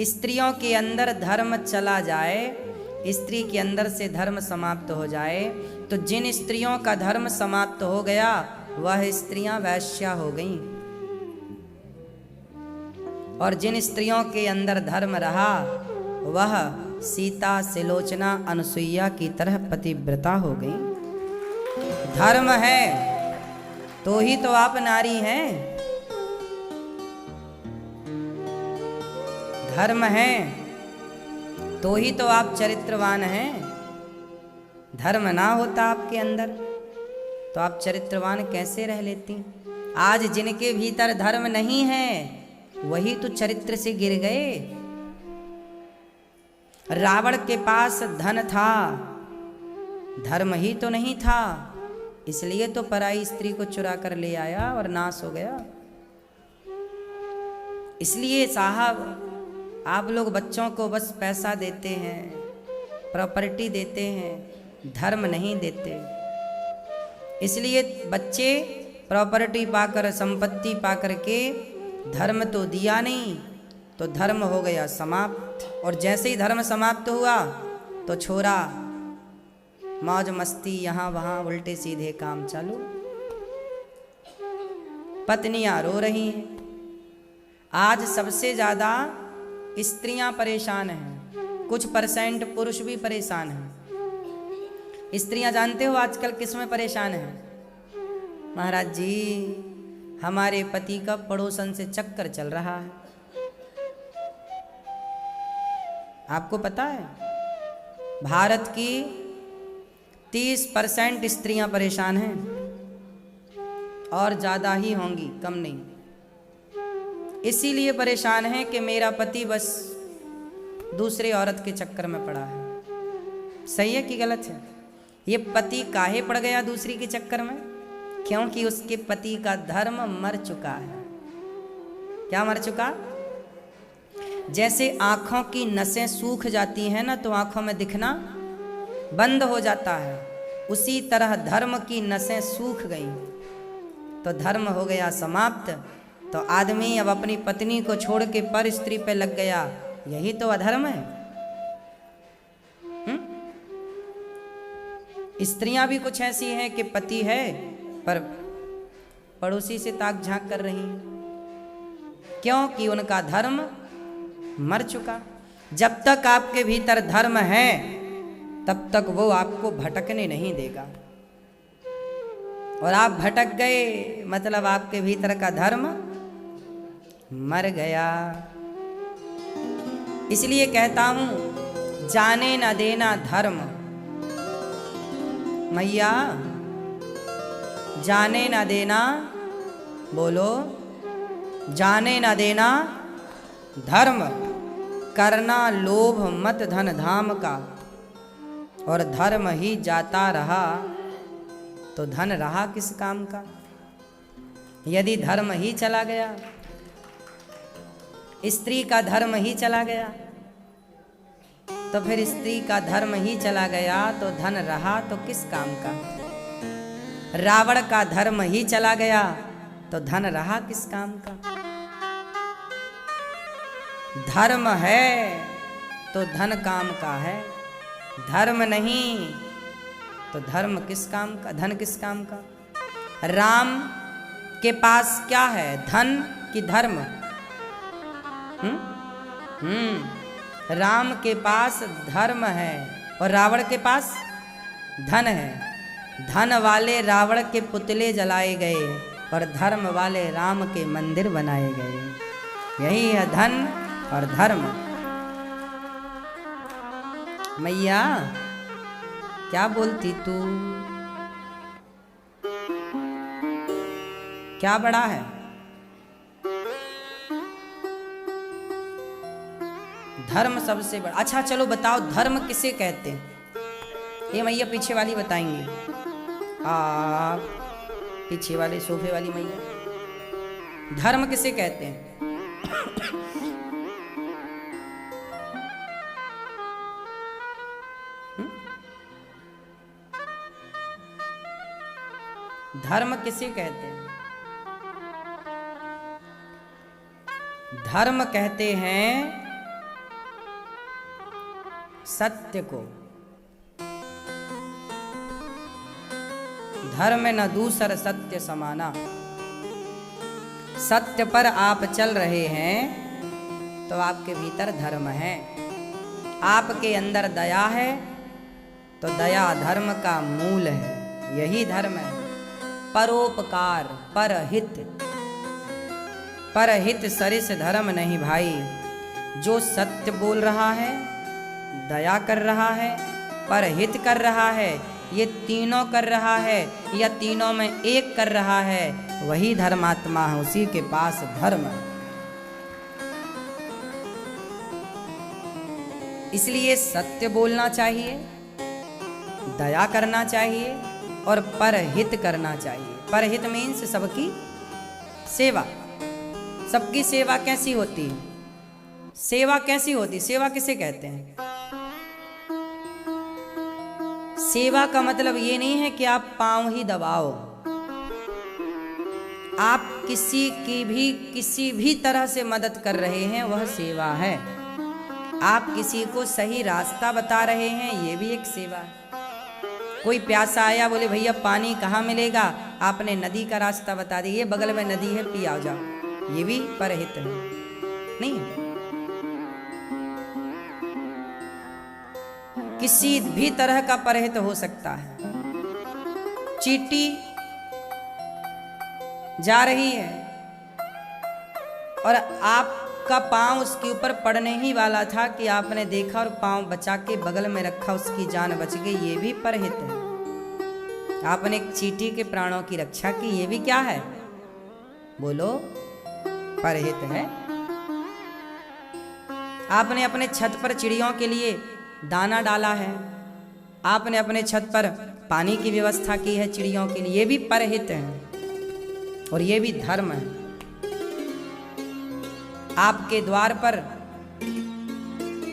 स्त्रियों के अंदर धर्म चला जाए, स्त्री के अंदर से धर्म समाप्त हो जाए, तो जिन स्त्रियों का धर्म समाप्त हो गया वह स्त्रियां वैश्या हो गईं, और जिन स्त्रियों के अंदर धर्म रहा वह सीता, सिलोचना, अनुसुईया की तरह पतिव्रता हो गई। धर्म है तो ही तो आप नारी हैं, धर्म है तो ही तो आप चरित्रवान हैं। धर्म ना होता आपके अंदर तो आप चरित्रवान कैसे रह लेती। आज जिनके भीतर धर्म नहीं है वही तो चरित्र से गिर गए। रावण के पास धन था, धर्म ही तो नहीं था, इसलिए तो पराई स्त्री को चुरा कर ले आया और नाश हो गया। इसलिए साहब आप लोग बच्चों को बस पैसा देते हैं, प्रॉपर्टी देते हैं, धर्म नहीं देते। इसलिए बच्चे प्रॉपर्टी पाकर, संपत्ति पाकर के धर्म तो दिया नहीं, तो धर्म हो गया समाप्त। और जैसे ही धर्म समाप्त हुआ तो छोरा मौज मस्ती, यहाँ वहाँ उल्टे सीधे काम चालू। पत्नियां रो रही हैं। आज सबसे ज़्यादा स्त्रियां परेशान हैं, कुछ परसेंट पुरुष भी परेशान हैं। स्त्रियां जानते हो आजकल किस में परेशान हैं? महाराज जी हमारे पति का पड़ोसन से चक्कर चल रहा है। आपको पता है भारत की 30% स्त्रियां परेशान हैं, और ज़्यादा ही होंगी, कम नहीं। इसीलिए परेशान है कि मेरा पति बस दूसरे औरत के चक्कर में पड़ा है। सही है कि गलत है? ये पति काहे पड़ गया दूसरी के चक्कर में? क्योंकि उसके पति का धर्म मर चुका है। क्या मर चुका? जैसे आँखों की नसें सूख जाती हैं ना, तो आँखों में दिखना बंद हो जाता है, उसी तरह धर्म की नसें सूख गईं, तो धर्म हो गया समाप्त। तो आदमी अब अपनी पत्नी को छोड़ के पर स्त्री पे लग गया, यही तो अधर्म है। स्त्रियां भी कुछ ऐसी हैं कि पति है पर पड़ोसी से ताक झांक कर रही हैं, क्योंकि उनका धर्म मर चुका। जब तक आपके भीतर धर्म है तब तक वो आपको भटकने नहीं देगा, और आप भटक गए मतलब आपके भीतर का धर्म मर गया। इसलिए कहता हूं जाने न देना धर्म। मैया जाने न देना, बोलो जाने न देना धर्म, करना लोभ मत धन धाम का, और धर्म ही जाता रहा तो धन रहा किस काम का। यदि धर्म ही चला गया, स्त्री का धर्म ही चला गया, तो फिर स्त्री का धर्म ही चला गया तो धन रहा तो किस काम का। रावण का धर्म ही चला गया तो धन रहा किस काम का। धर्म है तो धन काम का है, धर्म नहीं तो धर्म किस काम का, धन किस काम का। राम के पास क्या है, धन कि धर्म? राम के पास धर्म है और रावण के पास धन है। धन वाले रावण के पुतले जलाए गए और धर्म वाले राम के मंदिर बनाए गए। यही है धन और धर्म। मैया क्या बोलती तू? क्या बड़ा है? धर्म सबसे बड़ा। अच्छा चलो बताओ धर्म किसे कहते हैं? ये मैया पीछे वाली बताएंगी। आप पीछे वाले सोफे वाली मैया, धर्म किसे कहते हैं? धर्म किसे कहते हैं? धर्म कहते हैं सत्य को। धर्म न दूसर सत्य समाना। सत्य पर आप चल रहे हैं तो आपके भीतर धर्म है। आपके अंदर दया है तो दया धर्म का मूल है। यही धर्म है। परोपकार, परहित। परहित सरिस धर्म नहीं भाई। जो सत्य बोल रहा है, दया कर रहा है, परहित कर रहा है, ये तीनों कर रहा है या तीनों में एक कर रहा है, वही धर्मात्मा है। उसी के पास धर्म है। इसलिए सत्य बोलना चाहिए, दया करना चाहिए और परहित करना चाहिए। परहित मीन्स सबकी सेवा। सबकी सेवा कैसी होती है? सेवा कैसी होती? सेवा किसे कहते हैं? सेवा का मतलब ये नहीं है कि आप पांव ही दबाओ। आप किसी भी तरह से मदद कर रहे हैं, वह सेवा है। आप किसी को सही रास्ता बता रहे हैं, ये भी एक सेवा है। कोई प्यासा आया, बोले भैया पानी कहाँ मिलेगा, आपने नदी का रास्ता बता दिया, ये बगल में नदी है, पी आ जाओ, ये भी परहित है, नहीं है? किसी भी तरह का परहित हो सकता है। चींटी जा रही है और आपका पांव उसके ऊपर पड़ने ही वाला था कि आपने देखा और पांव बचा के बगल में रखा, उसकी जान बच गई, ये भी परहित है। आपने एक चींटी के प्राणों की रक्षा की, ये भी क्या है? बोलो, परहित है। आपने अपने छत पर चिड़ियों के लिए दाना डाला है, आपने अपने छत पर पानी की व्यवस्था की है चिड़ियों के लिए, ये भी परहित है और ये भी धर्म है। आपके द्वार पर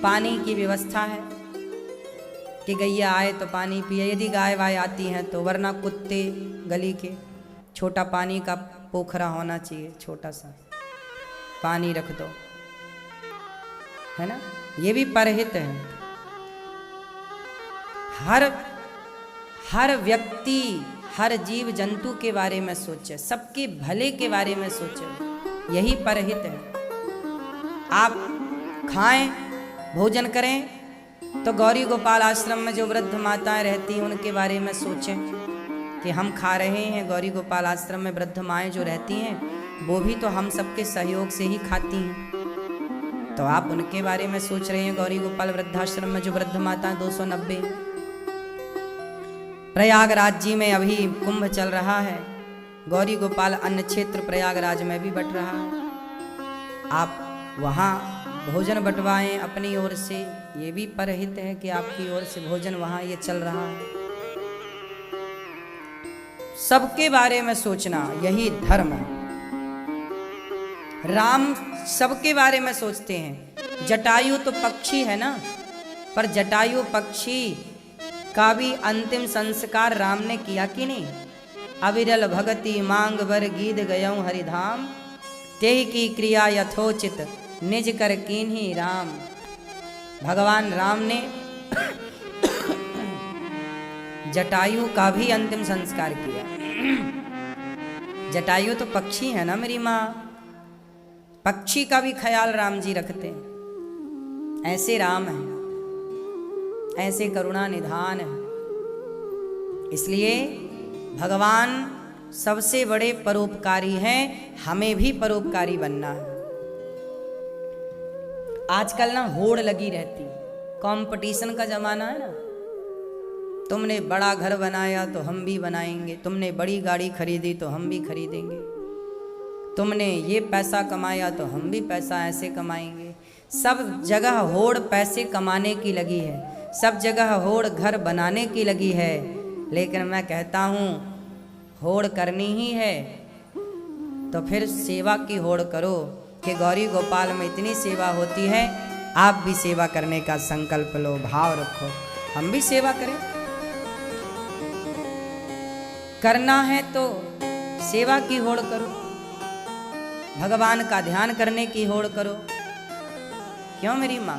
पानी की व्यवस्था है कि गैया आए तो पानी पिए, यदि गाय वाय आती हैं तो, वरना कुत्ते गली के, छोटा पानी का पोखरा होना चाहिए, छोटा सा पानी रख दो, है ना? ये भी परहित है। हर व्यक्ति, हर जीव जंतु के बारे में सोचे, सबके भले के बारे में सोचे, यही परहित है। आप खाएं, भोजन करें तो गौरी गोपाल आश्रम में जो वृद्ध माताएं रहती हैं उनके बारे में सोचें कि हम खा रहे हैं। गौरी गोपाल आश्रम में वृद्ध माएँ जो रहती हैं वो भी तो हम सबके सहयोग से ही खाती हैं, तो आप उनके बारे में सोच रहे हैं। गौरी गोपाल वृद्धाश्रम में जो वृद्ध माताएं 290। प्रयागराज जी में अभी कुंभ चल रहा है, गौरी गोपाल अन्न क्षेत्र प्रयागराज में भी बट रहा है। आप वहाँ भोजन बंटवाएं अपनी ओर से, ये भी परहित है कि आपकी ओर से भोजन वहाँ ये चल रहा है। सबके बारे में सोचना, यही धर्म है। राम सबके बारे में सोचते हैं। जटायु तो पक्षी है ना, पर जटायु पक्षी का भी अंतिम संस्कार राम ने किया कि नहीं? अविरल भगति मांग बर गीत गयऊं हरिधाम, तेहि की क्रिया यथोचित निज कर कीन्ही राम। भगवान राम ने जटायु का भी अंतिम संस्कार किया। जटायु तो पक्षी है ना मेरी माँ, पक्षी का भी ख्याल राम जी रखते हैं। ऐसे राम है, ऐसे करुणा निधान है। इसलिए भगवान सबसे बड़े परोपकारी हैं, हमें भी परोपकारी बनना है। आजकल ना होड़ लगी रहती, कंपटीशन का जमाना है ना। तुमने बड़ा घर बनाया तो हम भी बनाएंगे, तुमने बड़ी गाड़ी खरीदी तो हम भी खरीदेंगे, तुमने ये पैसा कमाया तो हम भी पैसा ऐसे कमाएंगे। सब जगह होड़ पैसे कमाने की लगी है, सब जगह होड़ घर बनाने की लगी है। लेकिन मैं कहता हूँ होड़ करनी ही है तो फिर सेवा की होड़ करो कि गौरी गोपाल में इतनी सेवा होती है, आप भी सेवा करने का संकल्प लो, भाव रखो, हम भी सेवा करें। करना है तो सेवा की होड़ करो, भगवान का ध्यान करने की होड़ करो। क्यों मेरी माँ?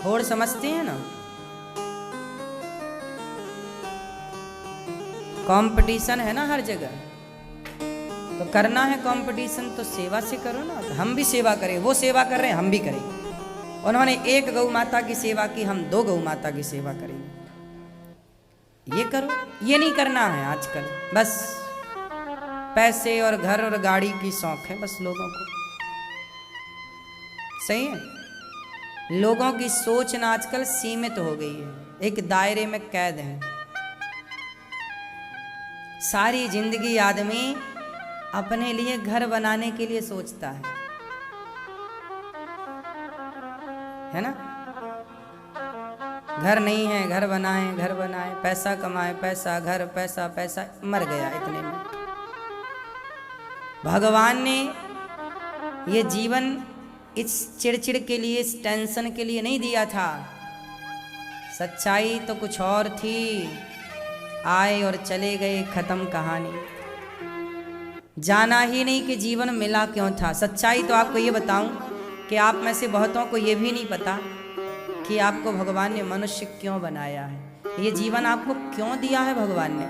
होड़ समझते हैं ना? कंपटीशन है ना हर जगह, तो करना है कंपटीशन तो सेवा से करो ना। तो हम भी सेवा करें, वो सेवा कर रहे हैं हम भी करेंगे। उन्होंने 1 गौ माता की सेवा की, हम 2 गौ माता की सेवा करेंगे। ये करो, ये नहीं करना है आजकल। बस पैसे और घर और गाड़ी की शौक है बस लोगों को। सही है, लोगों की सोच ना आजकल सीमित हो गई है, एक दायरे में कैद है। सारी जिंदगी आदमी अपने लिए घर बनाने के लिए सोचता है ना। घर नहीं है, घर बनाए, घर बनाए, पैसा कमाए, पैसा, घर, पैसा, पैसा, मर गया इतने में। भगवान ने ये जीवन इस चिड़चिड़ के लिए, इस टेंशन के लिए नहीं दिया था। सच्चाई तो कुछ और थी। आए और चले गए, खत्म कहानी। जाना ही नहीं कि जीवन मिला क्यों था। सच्चाई तो आपको ये बताऊं कि आप में से बहुतों को ये भी नहीं पता कि आपको भगवान ने मनुष्य क्यों बनाया है। ये जीवन आपको क्यों दिया है, भगवान ने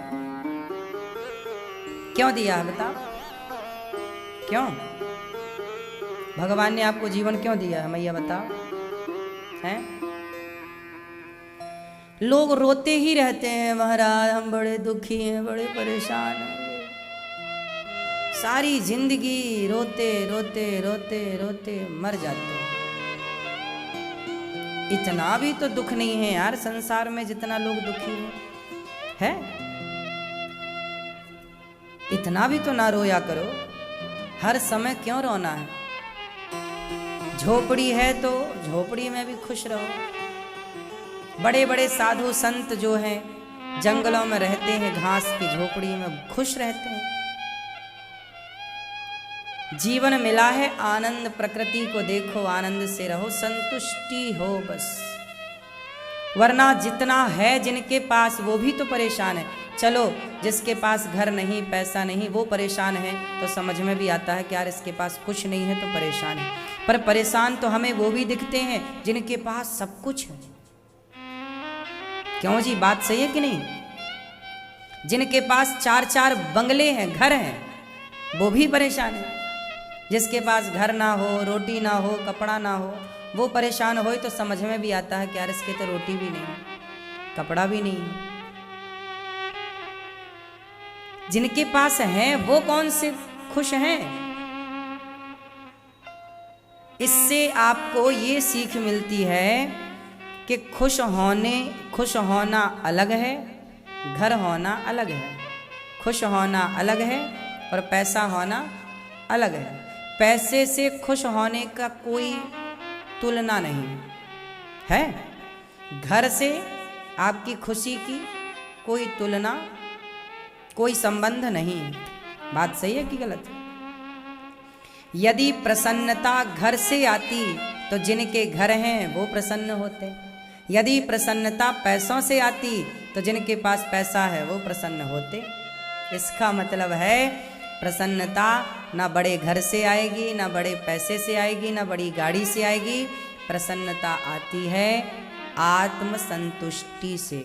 क्यों दिया है बताओ। क्यों भगवान ने आपको जीवन क्यों दिया है, मैया बताओ। हैं लोग रोते ही रहते हैं, महाराज हम बड़े दुखी हैं, बड़े परेशान हैं। सारी जिंदगी रोते रोते रोते रोते मर जाते हैं। इतना भी तो दुख नहीं है यार संसार में जितना लोग दुखी हैं, है? इतना भी तो ना रोया करो। हर समय क्यों रोना है? झोपड़ी है तो झोपड़ी में भी खुश रहो। बड़े बड़े साधु संत जो हैं जंगलों में रहते हैं, घास की झोपड़ी में खुश रहते हैं। जीवन मिला है आनंद, प्रकृति को देखो, आनंद से रहो, संतुष्टि हो बस। वरना जितना है जिनके पास वो भी तो परेशान है। चलो जिसके पास घर नहीं, पैसा नहीं, वो परेशान है तो समझ में भी आता है कि यार इसके पास कुछ नहीं है तो परेशान है। पर परेशान तो हमें वो भी दिखते हैं जिनके पास सब कुछ है। क्यों जी, बात सही है कि नहीं? जिनके पास 4-4 बंगले हैं, घर हैं, वो भी परेशान है। जिसके पास घर ना हो, रोटी ना हो, कपड़ा ना हो, वो परेशान हो तो समझ में भी आता है कि यार इसके तो रोटी भी नहीं, कपड़ा भी नहीं। जिनके पास है वो कौन से खुश हैं? इससे आपको ये सीख मिलती है कि खुश होना अलग है, घर होना अलग है। खुश होना अलग है और पैसा होना अलग है। पैसे से खुश होने का कोई तुलना नहीं है। घर से आपकी खुशी की कोई तुलना, कोई संबंध नहीं। बात सही है कि गलत? यदि प्रसन्नता घर से आती तो जिनके घर हैं वो प्रसन्न होते। यदि प्रसन्नता पैसों से आती तो जिनके पास पैसा है वो प्रसन्न होते। इसका मतलब है प्रसन्नता ना बड़े घर से आएगी, ना बड़े पैसे से आएगी, ना बड़ी गाड़ी से आएगी। प्रसन्नता आती है आत्म संतुष्टि से।